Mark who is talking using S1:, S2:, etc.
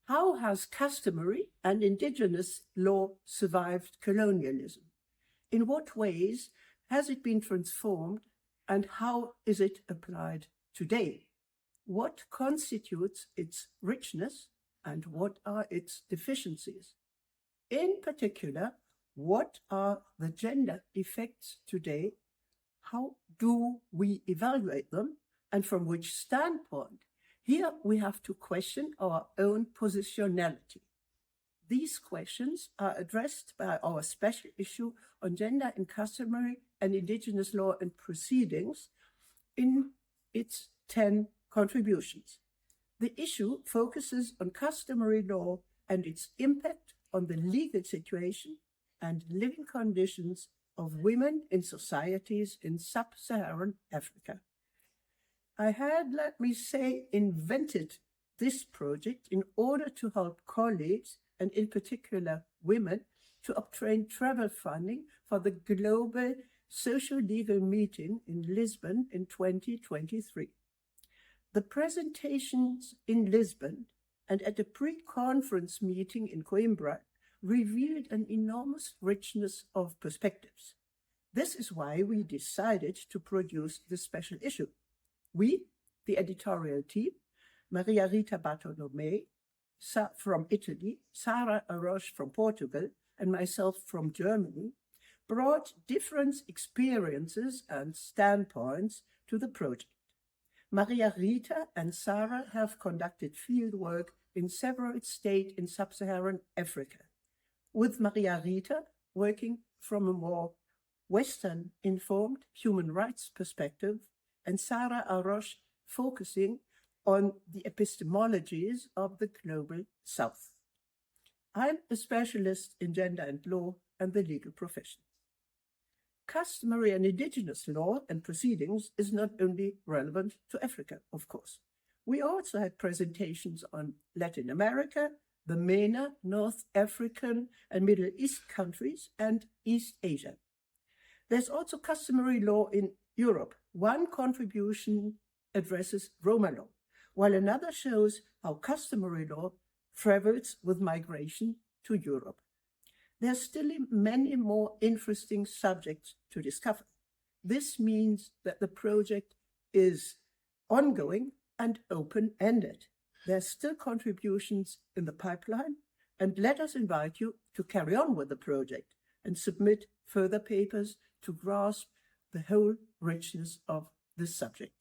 S1: How has customary and indigenous law survived colonialism? In what ways has it been transformed, and how is it applied today? What constitutes its richness, and what are its deficiencies? In particular, what are the gender effects today? How do we evaluate them, and from which standpoint? Here we have to question our own positionality. These questions are addressed by our special issue on gender in customary and indigenous law and proceedings in its 10 contributions. The issue focuses on customary law and its impact on the legal situation and living conditions of women in societies in sub-Saharan Africa. I had, let me say, invented this project in order to help colleagues, and in particular women, to obtain travel funding for the global socio-legal meeting in Lisbon in 2023. The presentations in Lisbon and at the pre-conference meeting in Coimbra revealed an enormous richness of perspectives. This is why we decided to produce this special issue. We, the editorial team, Maria Rita Bartolomei from Italy, Sara Araújo from Portugal, and myself from Germany, brought different experiences and standpoints to the project. Maria Rita and Sara have conducted fieldwork in several states in sub-Saharan Africa, with Maria Rita working from a more Western-informed human rights perspective, and Sara Araújo focusing on the epistemologies of the global South. I'm a specialist in gender and law and the legal profession. Customary and indigenous law and proceedings is not only relevant to Africa, of course. We also had presentations on Latin America, the MENA, North African and Middle East countries, and East Asia. There's also customary law in Europe. One contribution addresses Roma law, while another shows how customary law travels with migration to Europe. There are still many more interesting subjects to discover. This means that the project is ongoing and open-ended. There are still contributions in the pipeline, and let us invite you to carry on with the project and submit further papers to grasp the whole richness of this subject.